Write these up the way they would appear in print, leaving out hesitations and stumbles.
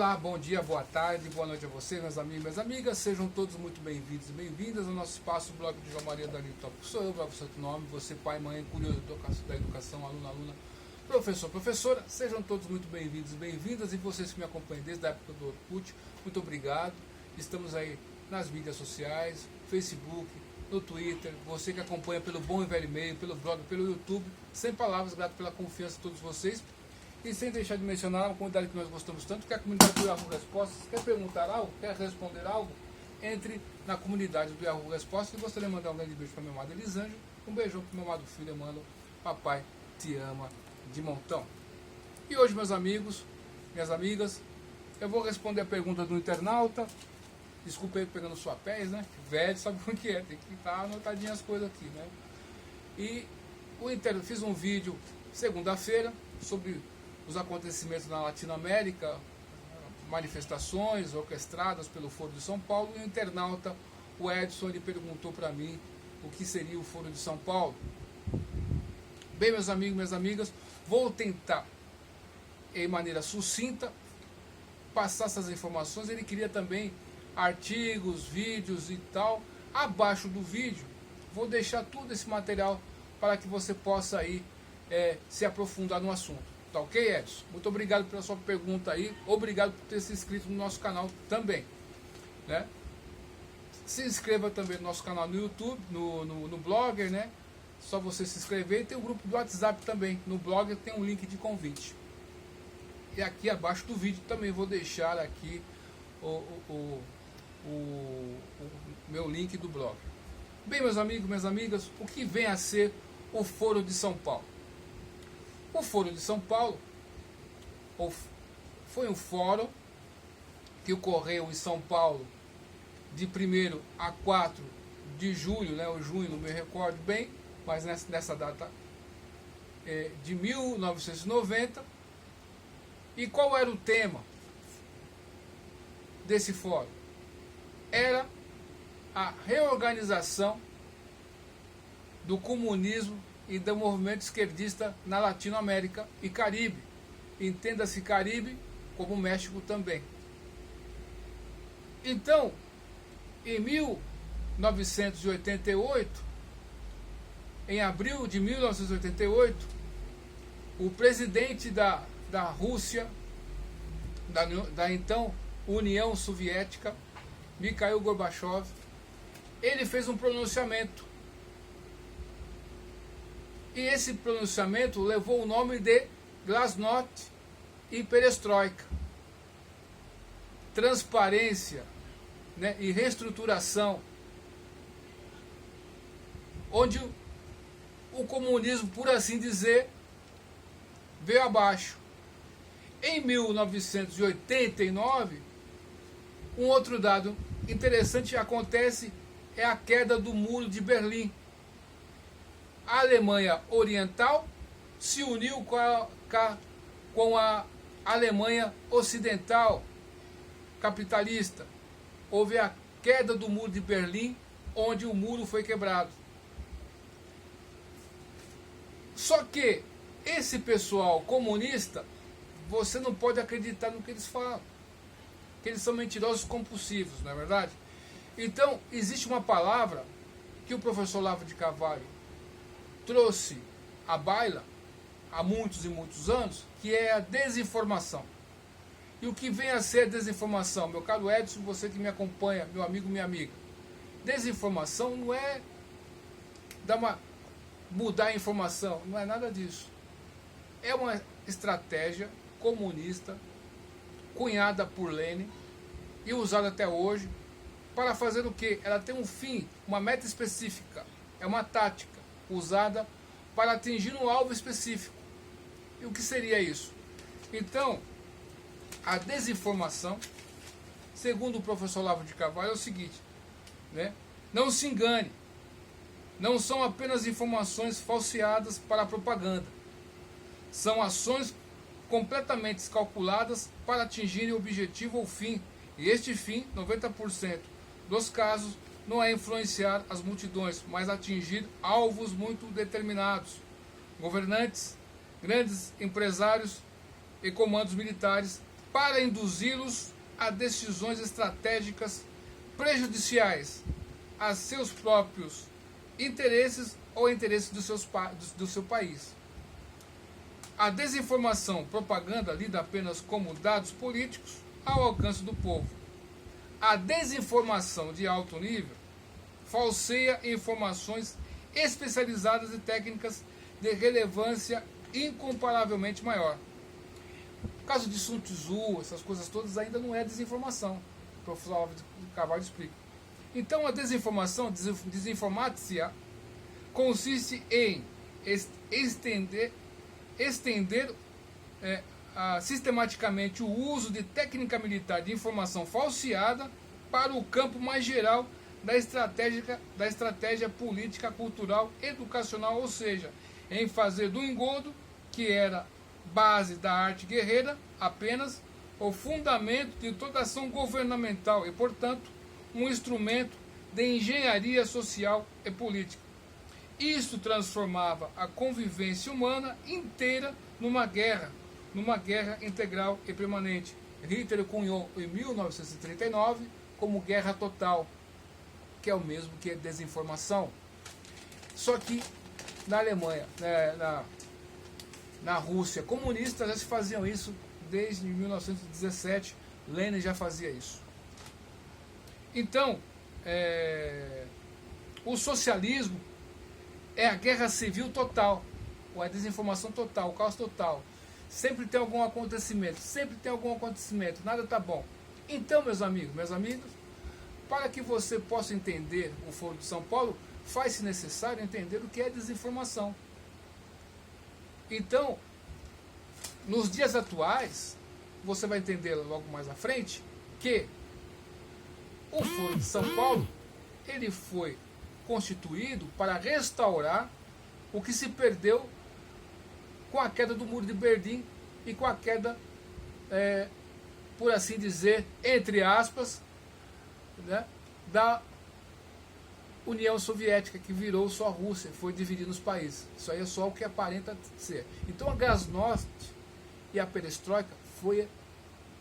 Olá, bom dia, boa tarde, boa noite a vocês, meus amigos e minhas amigas. Sejam todos muito bem-vindos e bem-vindas ao nosso espaço, o blog de João Maria Dalino Tópico. Sou eu, blog Santo Nome, você pai, mãe, curioso da educação, aluno, aluna, professor, professora. Sejam todos muito bem-vindos e bem-vindas, e vocês que me acompanham desde a época do Orkut, muito obrigado. Estamos aí nas mídias sociais, Facebook, no Twitter, você que acompanha pelo bom e velho e-mail, pelo blog, pelo YouTube. Sem palavras, grato pela confiança de todos vocês. E sem deixar de mencionar uma comunidade que nós gostamos tanto, que é a comunidade do Yahoo Respostas. Quer perguntar algo? Quer responder algo? Entre na comunidade do Yahoo Respostas. E gostaria de mandar um grande beijo para minha amada Elisângela. Um beijão para meu amado filho, Emmanuel. Papai te ama de montão. E hoje, meus amigos, minhas amigas, eu vou responder a pergunta do internauta. Desculpa aí pegando sua pés, né? Velho, sabe o que é? Tem que estar anotadinho as coisas aqui, né? E fiz um vídeo segunda-feira sobre os acontecimentos na Latinoamérica, manifestações orquestradas pelo Foro de São Paulo, e o internauta, o Edson, ele perguntou para mim o que seria o Foro de São Paulo. Bem, meus amigos e minhas amigas, vou tentar, em maneira sucinta, passar essas informações. Ele queria também artigos, vídeos e tal. Abaixo do vídeo, vou deixar todo esse material para que você possa aí se aprofundar no assunto. Tá ok, Edson? Muito obrigado pela sua pergunta aí. Obrigado por ter se inscrito no nosso canal também, né? Se inscreva também no nosso canal no YouTube, no Blogger, né? Só você se inscrever. E tem o grupo do WhatsApp também. No Blogger tem um link de convite. E aqui abaixo do vídeo também vou deixar aqui o meu link do blog. Bem, meus amigos, minhas amigas, o que vem a ser o Foro de São Paulo? O Foro de São Paulo foi um fórum que ocorreu em São Paulo de 1º a 4 de julho, né, ou junho, não me recordo bem, mas nessa data de 1990. E qual era o tema desse fórum? Era a reorganização do comunismo e do movimento esquerdista na Latinoamérica e Caribe. Entenda-se Caribe como México também. Então, em 1988, em abril de 1988, o presidente da Rússia, da então União Soviética, Mikhail Gorbachev, ele fez um pronunciamento. E esse pronunciamento levou o nome de Glasnost e Perestroika. Transparência, né, e reestruturação. Onde o comunismo, por assim dizer, veio abaixo. Em 1989, um outro dado interessante acontece, é a queda do Muro de Berlim. A Alemanha Oriental se uniu com a Alemanha Ocidental capitalista. Houve a queda do Muro de Berlim, onde o muro foi quebrado. Só que esse pessoal comunista, você não pode acreditar no que eles falam, que eles são mentirosos compulsivos, não é verdade? Então, existe uma palavra que o professor Olavo de Carvalho trouxe à baila há muitos e muitos anos, que é a desinformação. E o que vem a ser desinformação, meu caro Edson, você que me acompanha, meu amigo, minha amiga? Desinformação não é mudar a informação, não é nada disso. É uma estratégia comunista cunhada por Lenin e usada até hoje para fazer o quê? Ela tem um fim, uma meta específica, é uma tática usada para atingir um alvo específico. E o que seria isso? Então, a desinformação, segundo o professor Olavo de Carvalho, é o seguinte, né? Não se engane, não são apenas informações falseadas para a propaganda, são ações completamente calculadas para atingirem o objetivo ou fim, e este fim, 90% dos casos, não é influenciar as multidões, mas atingir alvos muito determinados. Governantes, grandes empresários e comandos militares para induzi-los a decisões estratégicas prejudiciais a seus próprios interesses ou interesses do seu país. A desinformação, propaganda, lida apenas como dados políticos ao alcance do povo. A desinformação de alto nível falseia informações especializadas e técnicas de relevância incomparavelmente maior. No caso de Sun Tzu, essas coisas todas ainda não é desinformação. O professor Olavo de Carvalho explica. Então, a desinformação, desinformácia, consiste em estender sistematicamente o uso de técnica militar de informação falseada para o campo mais geral da estratégia política, cultural, educacional, ou seja, em fazer do engodo, que era base da arte guerreira, apenas o fundamento de toda ação governamental e, portanto, um instrumento de engenharia social e política. Isso transformava a convivência humana inteira numa guerra integral e permanente. Hitler cunhou em 1939 como guerra total, que é o mesmo que desinformação. Só que na Alemanha, na Rússia comunista, já se faziam isso desde 1917. Lenin já fazia isso. Então, o socialismo é a guerra civil total, ou a desinformação total, o caos total. Sempre tem algum acontecimento, nada está bom. Então, meus amigos, para que você possa entender o Foro de São Paulo, faz-se necessário entender o que é desinformação. Então, nos dias atuais, você vai entender logo mais à frente, que o Foro de São Paulo, ele foi constituído para restaurar o que se perdeu com a queda do Muro de Berlim e com a queda, por assim dizer, entre aspas, né, da União Soviética, que virou só a Rússia, foi dividindo os países. Isso aí é só o que aparenta ser. Então a Glasnost e a Perestroika foi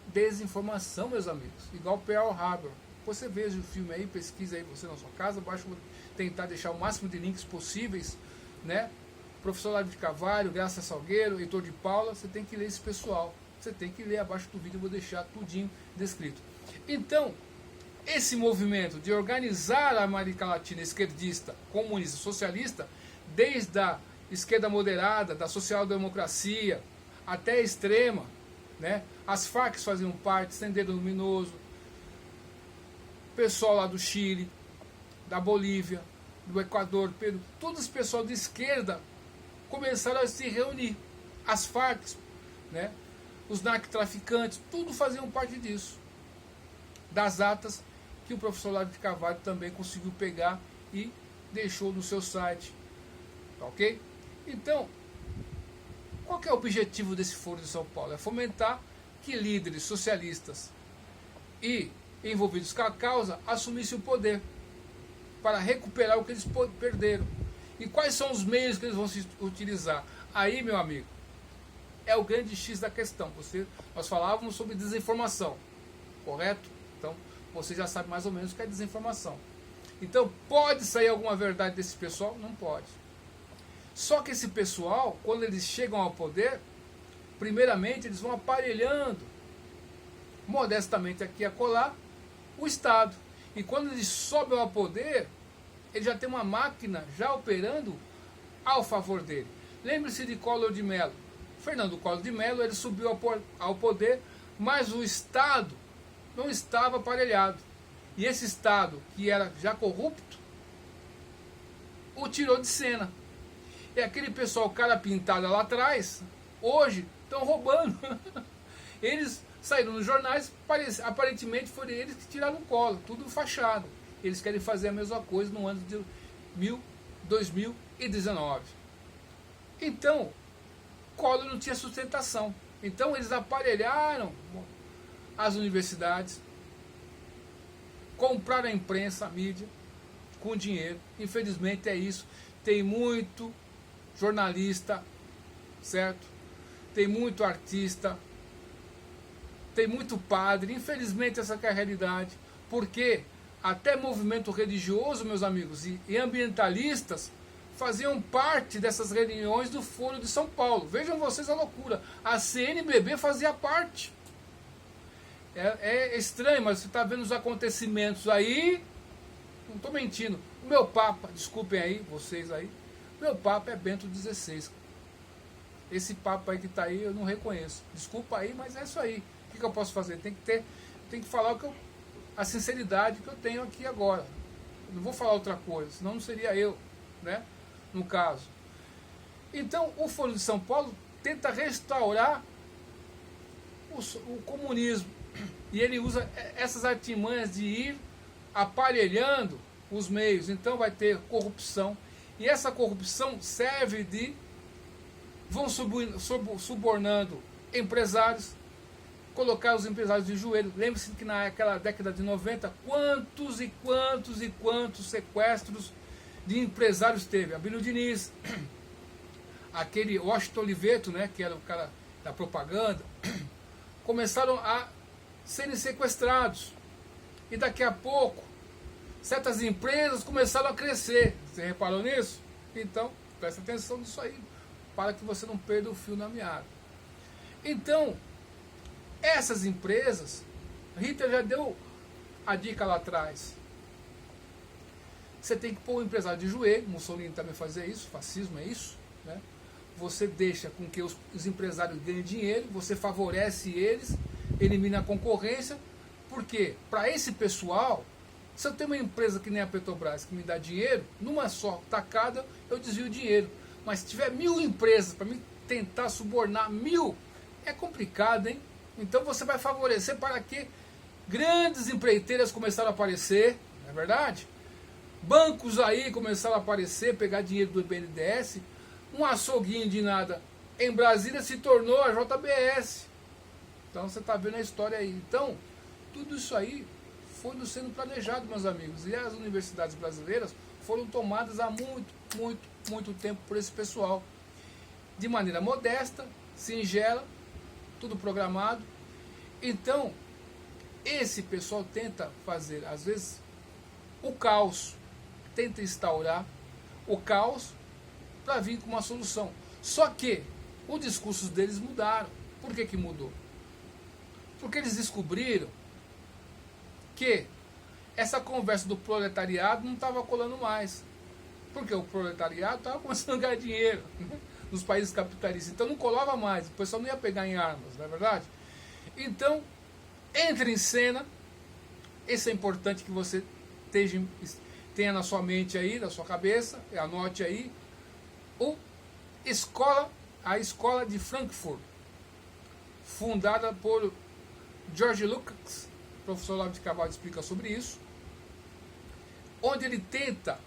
desinformação, meus amigos, igual Pearl Harbor. Você veja o filme aí, pesquisa aí você na sua casa, basta tentar deixar o máximo de links possíveis, né? Professor Olavo de Carvalho, Graça Salgueiro, Heitor de Paula, você tem que ler esse pessoal. Você tem que ler abaixo do vídeo, eu vou deixar tudinho descrito. Então, esse movimento de organizar a América Latina esquerdista, comunista, socialista, desde a esquerda moderada, da social-democracia, até a extrema, né? As Farc faziam parte, Sendero Luminoso, pessoal lá do Chile, da Bolívia, do Equador, Peru, todo esse pessoal de esquerda começaram a se reunir. As Farc, né? Os narcotraficantes, tudo faziam parte disso. Das atas que o professor Olavo de Carvalho também conseguiu pegar e deixou no seu site. Tá ok? Então, qual que é o objetivo desse Foro de São Paulo? É fomentar que líderes socialistas e envolvidos com a causa assumissem o poder para recuperar o que eles perderam. E quais são os meios que eles vão se utilizar? Aí, meu amigo, é o grande X da questão. Nós falávamos sobre desinformação, correto? Então, você já sabe mais ou menos o que é desinformação. Então, pode sair alguma verdade desse pessoal? Não pode. Só que esse pessoal, quando eles chegam ao poder, primeiramente eles vão aparelhando, modestamente aqui e acolá, o Estado. E quando eles sobem ao poder, ele já tem uma máquina já operando ao favor dele. Lembre-se de Collor de Mello. Fernando Collor de Mello, ele subiu ao poder, mas o Estado não estava aparelhado. E esse Estado, que era já corrupto, o tirou de cena. E aquele pessoal, cara pintada lá atrás, hoje estão roubando. Eles saíram nos jornais, aparentemente foram eles que tiraram o Collor, tudo fachada. Eles querem fazer a mesma coisa no ano de 2019. Então, Collor não tinha sustentação. Então eles aparelharam as universidades, compraram a imprensa, a mídia, com dinheiro. Infelizmente é isso. Tem muito jornalista, certo? Tem muito artista tem muito padre, infelizmente essa que é a realidade, porque até movimento religioso, meus amigos, e ambientalistas faziam parte dessas reuniões do Foro de São Paulo. Vejam vocês a loucura, a CNBB fazia parte. É estranho, mas você está vendo os acontecimentos aí, não estou mentindo, o meu Papa, desculpem aí, vocês aí, meu Papa é Bento XVI. Esse Papa aí que está aí eu não reconheço, desculpa aí, mas é isso aí. O que eu posso fazer? Tem que falar a sinceridade que eu tenho aqui agora. Eu não vou falar outra coisa, senão não seria eu, né? No caso. Então, o Foro de São Paulo tenta restaurar o comunismo. E ele usa essas artimanhas de ir aparelhando os meios. Então vai ter corrupção. E essa corrupção serve de... vão subornando empresários, colocar os empresários de joelho. Lembre-se que naquela década de 90, quantos e quantos e quantos sequestros de empresários teve. Abílio Diniz, aquele Washington Oliveto, né, que era o cara da propaganda, começaram a serem sequestrados. E daqui a pouco, certas empresas começaram a crescer. Você reparou nisso? Então, presta atenção nisso aí, para que você não perda o fio na meada. Então, essas empresas, Hitler já deu a dica lá atrás. Você tem que pôr o empresário de joelho, Mussolini também fazia isso, fascismo é isso, né? Você deixa com que os empresários ganhem dinheiro, você favorece eles, elimina a concorrência, porque para esse pessoal, se eu tenho uma empresa que nem a Petrobras que me dá dinheiro, numa só tacada eu desvio o dinheiro. Mas se tiver 1000 empresas para mim tentar subornar 1000, é complicado, hein? Então você vai favorecer para que grandes empreiteiras começaram a aparecer, não é verdade? Bancos aí começaram a aparecer, pegar dinheiro do BNDES, um açouguinho de nada em Brasília se tornou a JBS. Então você está vendo a história aí. Então, tudo isso aí foi sendo planejado, meus amigos. E as universidades brasileiras foram tomadas há muito tempo por esse pessoal. De maneira modesta, singela, tudo programado. Então, esse pessoal tenta fazer, às vezes, o caos. Tenta instaurar o caos para vir com uma solução. Só que os discursos deles mudaram. Por que mudou? Porque eles descobriram que essa conversa do proletariado não estava colando mais. Porque o proletariado estava começando a ganhar dinheiro, né, nos países capitalistas. Então não colava mais, o pessoal não ia pegar em armas, não é verdade? Então, entra em cena, isso é importante que você tenha na sua mente aí, na sua cabeça, anote aí, a escola de Frankfurt, fundada por George Lucas, o professor Olavo de Carvalho explica sobre isso, onde ele tenta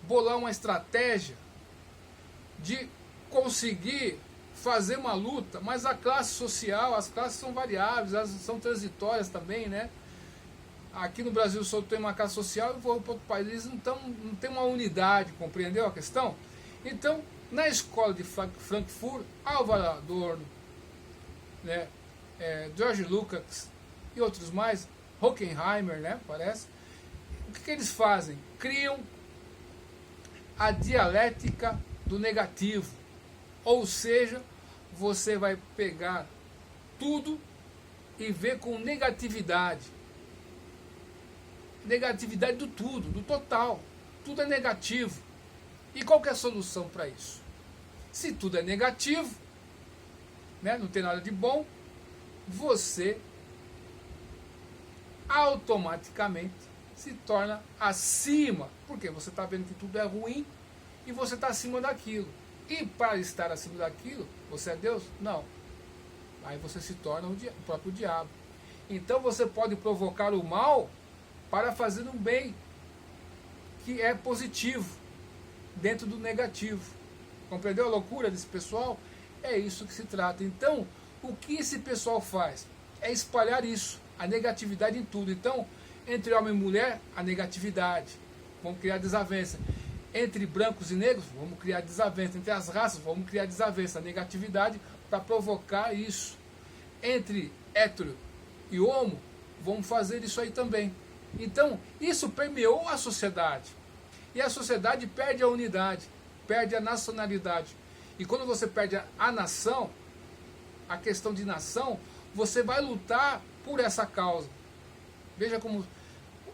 bolar uma estratégia de conseguir fazer uma luta, mas a classe social, as classes são variáveis, elas são transitórias também, né? Aqui no Brasil só tem uma classe social e vou para outro país, então não tem uma unidade, compreendeu a questão? Então, na escola de Frankfurt, Álvaro Adorno, né, George Lucas e outros mais, Horkheimer, né, parece, o que eles fazem? Criam a dialética do negativo, ou seja, você vai pegar tudo e ver com negatividade do tudo, do total, tudo é negativo. E qual que é a solução para isso? Se tudo é negativo, né, não tem nada de bom, você automaticamente se torna acima, porque você está vendo que tudo é ruim e você está acima daquilo. E para estar acima daquilo, você é Deus? Não. Aí você se torna o próprio diabo. Então você pode provocar o mal para fazer um bem que é positivo dentro do negativo. Compreendeu a loucura desse pessoal? É isso que se trata. Então, o que esse pessoal faz? É espalhar isso, a negatividade em tudo. Então, entre homem e mulher, a negatividade. Vamos criar desavença. Entre brancos e negros, vamos criar desavença. Entre as raças, vamos criar desavença. A negatividade para provocar isso. Entre hétero e homo vão fazer isso aí também. Então, isso permeou a sociedade. E a sociedade perde a unidade, perde a nacionalidade. E quando você perde a nação, a questão de nação, você vai lutar por essa causa. Veja como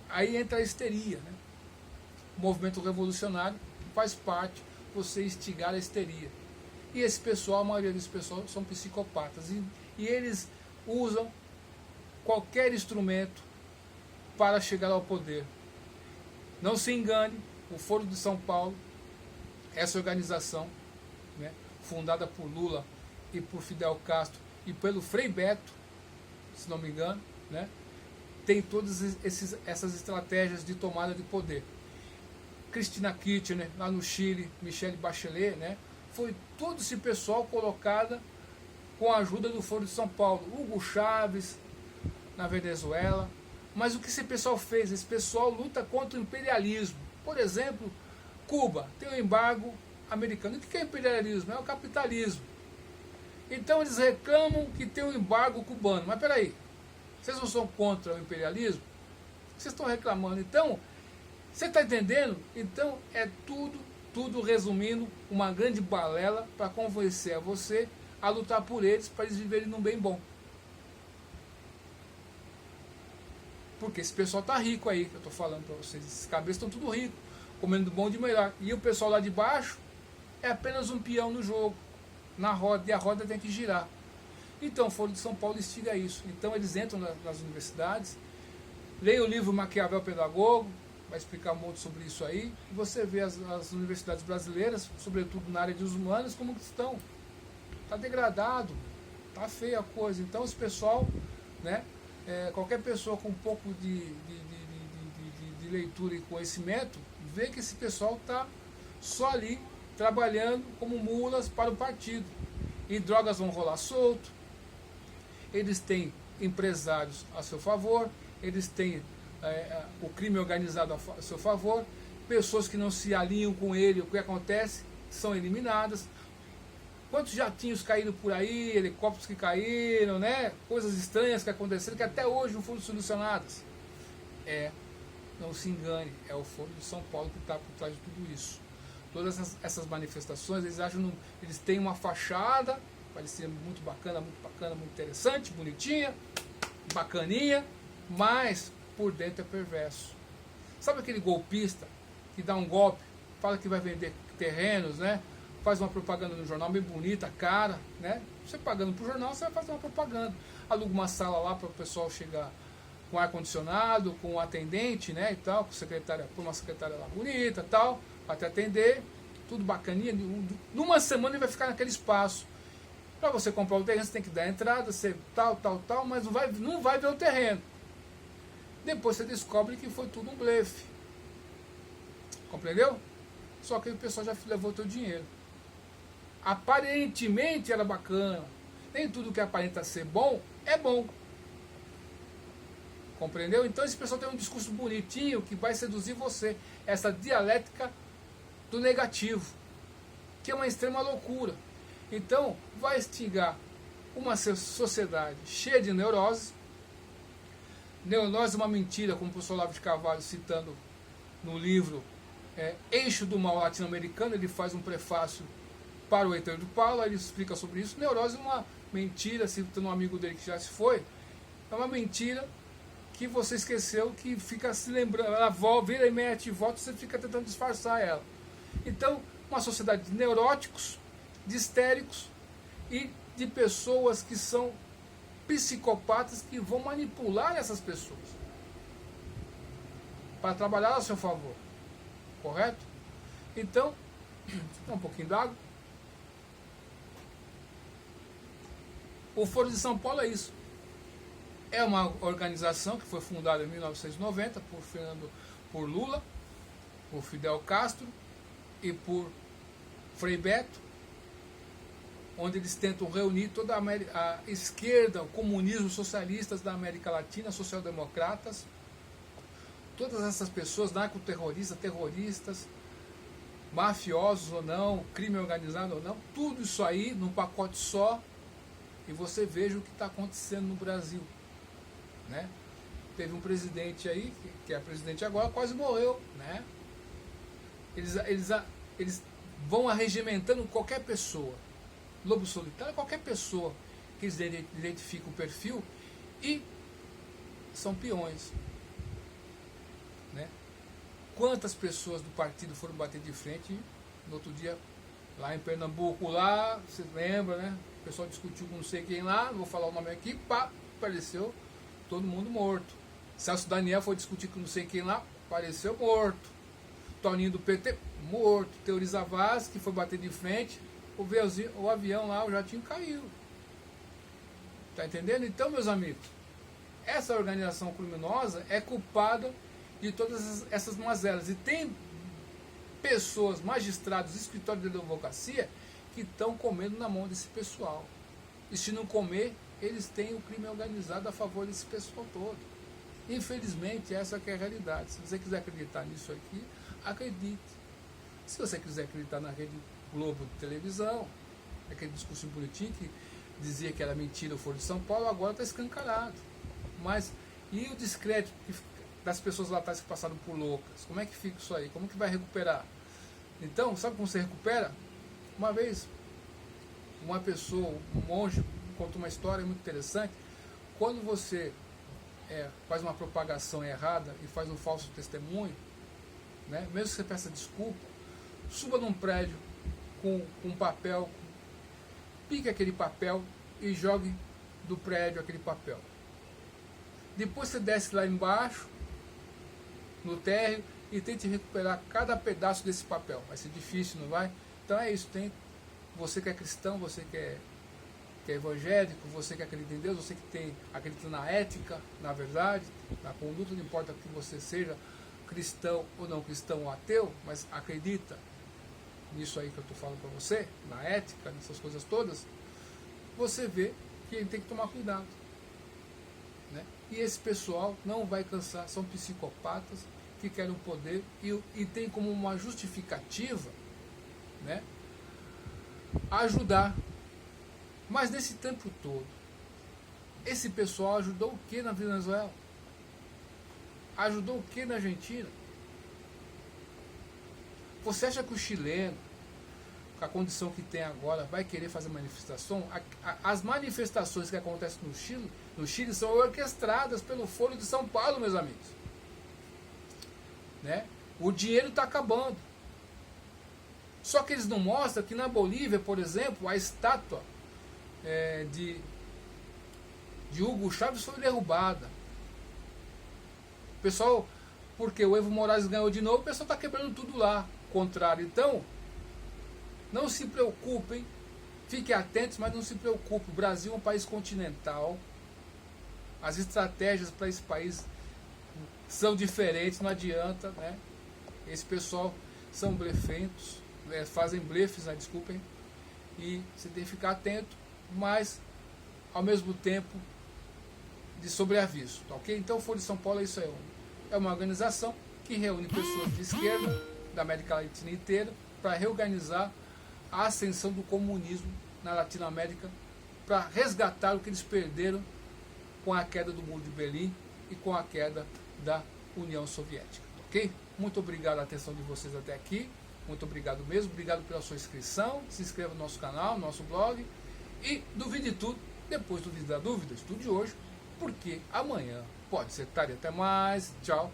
aí entra a histeria, né? O movimento revolucionário faz parte você instigar a histeria. E esse pessoal, a maioria desse pessoal são psicopatas. E eles usam qualquer instrumento para chegar ao poder. Não se engane, o Foro de São Paulo, essa organização, né, fundada por Lula e por Fidel Castro e pelo Frei Beto, se não me engano, né, tem todas essas estratégias de tomada de poder. Cristina Kirchner, lá no Chile, Michelle Bachelet, né, foi todo esse pessoal colocado com a ajuda do Foro de São Paulo. Hugo Chávez, na Venezuela. Mas o que esse pessoal fez? Esse pessoal luta contra o imperialismo. Por exemplo, Cuba tem um embargo americano. O que é imperialismo? É o capitalismo. Então eles reclamam que tem um embargo cubano. Mas peraí, vocês não são contra o imperialismo? Vocês estão reclamando. Então, você está entendendo? Então é tudo resumindo, uma grande balela para convencer a você a lutar por eles, para eles viverem num bem bom. Porque esse pessoal tá rico aí, que eu estou falando para vocês. Esses cabeças estão tudo ricos, comendo bom de melhor. E o pessoal lá de baixo é apenas um peão no jogo, na roda, e a roda tem que girar. Então o Foro de São Paulo instiga isso. Então eles entram nas universidades, leem o livro Maquiavel Pedagogo, vai explicar um monte sobre isso aí, e você vê as universidades brasileiras, sobretudo na área de humanos, como estão. Está degradado, está feia a coisa. Então esse pessoal, né, qualquer pessoa com um pouco de leitura e conhecimento, vê que esse pessoal está só ali, trabalhando como mulas para o partido. E drogas vão rolar solto, eles têm empresários a seu favor, eles têm o crime organizado a seu favor, pessoas que não se alinham com ele, o que acontece, são eliminadas. Quantos jatinhos caíram por aí, helicópteros que caíram, né? Coisas estranhas que aconteceram, que até hoje não foram solucionadas. Não se engane, é o Foro de São Paulo que está por trás de tudo isso. Todas essas manifestações, eles têm uma fachada, parecia muito bacana, muito interessante, bonitinha, bacaninha, mas por dentro é perverso. Sabe aquele golpista que dá um golpe, fala que vai vender terrenos, né? Faz uma propaganda no jornal bem bonita, cara, né? Você pagando pro jornal, você vai fazer uma propaganda. Aluga uma sala lá para o pessoal chegar com ar-condicionado, com um atendente, né, e tal, com secretária, com uma secretária lá bonita e tal, para te atender, tudo bacaninha. Numa semana ele vai ficar naquele espaço. Para você comprar o terreno, você tem que dar a entrada, você tal, mas não vai ver o terreno. Depois você descobre que foi tudo um blefe. Compreendeu? Só que o pessoal já levou o teu dinheiro. Aparentemente era bacana. Nem tudo que aparenta ser bom é bom. Compreendeu? Então esse pessoal tem um discurso bonitinho que vai seduzir você. Essa dialética do negativo, que é uma extrema loucura. Então vai instigar uma sociedade cheia de neurose. Neurose é uma mentira, como o professor Olavo de Carvalho, citando no livro Eixo do Mal Latino-Americano, ele faz um prefácio para o Heitor do Paulo, ele explica sobre isso. Neurose é uma mentira, citando um amigo dele que já se foi, é uma mentira que você esqueceu, que fica se lembrando, ela vira e mete e volta, você fica tentando disfarçar ela. Então, uma sociedade de neuróticos, de histéricos e de pessoas que são psicopatas, que vão manipular essas pessoas para trabalhar a seu favor. Correto? Então, um pouquinho d'água. O Foro de São Paulo é isso. É uma organização que foi fundada em 1990 por Lula, por Fidel Castro e por Frei Beto, onde eles tentam reunir toda a esquerda, o comunismo, socialistas da América Latina, social-democratas, todas essas pessoas, narcoterroristas, terroristas, mafiosos ou não, crime organizado ou não, tudo isso aí num pacote só, e você veja o que está acontecendo no Brasil, né? Teve um presidente aí, que é presidente agora, quase morreu, né? Eles vão arregimentando qualquer pessoa, lobo solitário, qualquer pessoa que eles identificam o perfil, e são peões, né? Quantas pessoas do partido foram bater de frente no outro dia, lá em Pernambuco, lá, você lembra, né? O pessoal discutiu com não sei quem lá, não vou falar o nome aqui, pá, apareceu todo mundo morto. Celso Daniel foi discutir com não sei quem lá, apareceu morto. Toninho do PT, morto. Teoriza Vaz, que foi bater de frente, o avião lá, o jatinho caiu. Tá entendendo? Então, meus amigos, essa organização criminosa é culpada de todas essas mazelas. E tem pessoas, magistrados, escritórios de advocacia, que estão comendo na mão desse pessoal. E se não comer, eles têm o crime organizado a favor desse pessoal todo. Infelizmente, essa que é a realidade. Se você quiser acreditar nisso aqui, acredite. Se você quiser acreditar na Rede Globo de televisão, aquele discurso bonitinho que dizia que era mentira o Foro de São Paulo, agora está escancarado. Mas, e o descrédito das pessoas lá atrás que passaram por loucas? Como é que fica isso aí? Como que vai recuperar? Então, sabe como você recupera? Uma vez, uma pessoa, um monge, contou uma história muito interessante. Quando você faz uma propagação errada e faz um falso testemunho, né, mesmo que você peça desculpa, suba num prédio com um papel, pique aquele papel e jogue do prédio aquele papel. Depois você desce lá embaixo, no térreo, e tente recuperar cada pedaço desse papel. Vai ser difícil, não vai? Então é isso. Você que é cristão, você que é evangélico, você que acredita em Deus, você que acredita na ética, na verdade, na conduta, não importa que você seja cristão ou não cristão ou ateu, mas acredita nisso aí que eu estou falando para você, na ética, nessas coisas todas, você vê que ele tem que tomar cuidado, né? E esse pessoal não vai cansar, são psicopatas que querem o poder e tem como uma justificativa, né, ajudar. Mas nesse tempo todo, esse pessoal ajudou o que na Venezuela? Ajudou o que na Argentina? Você acha que o chileno, com a condição que tem agora, vai querer fazer manifestação? As manifestações que acontecem no Chile são orquestradas pelo Foro de São Paulo, meus amigos. Né? O dinheiro está acabando. Só que eles não mostram que na Bolívia, por exemplo, a estátua de Hugo Chávez foi derrubada. O pessoal, porque o Evo Morales ganhou de novo, o pessoal está quebrando tudo lá. Contrário. Então, não se preocupem, fiquem atentos, mas não se preocupem. O Brasil é um país continental. As estratégias para esse país são diferentes, não adianta, né? Esse pessoal são blefentos, fazem blefes, né? Desculpem. E você tem que ficar atento, mas ao mesmo tempo de sobreaviso, tá ok? Então o Foro de São Paulo é isso aí. É uma organização que reúne pessoas de esquerda da América Latina inteira para reorganizar a ascensão do comunismo na Latinoamérica, para resgatar o que eles perderam com a queda do Muro de Berlim e com a queda da União Soviética, ok? Muito obrigado pela atenção de vocês até aqui, muito obrigado mesmo, obrigado pela sua inscrição, se inscreva no nosso canal, no nosso blog, e duvide tudo, depois duvide da dúvida, estude hoje, porque amanhã pode ser tarde. Até mais, tchau.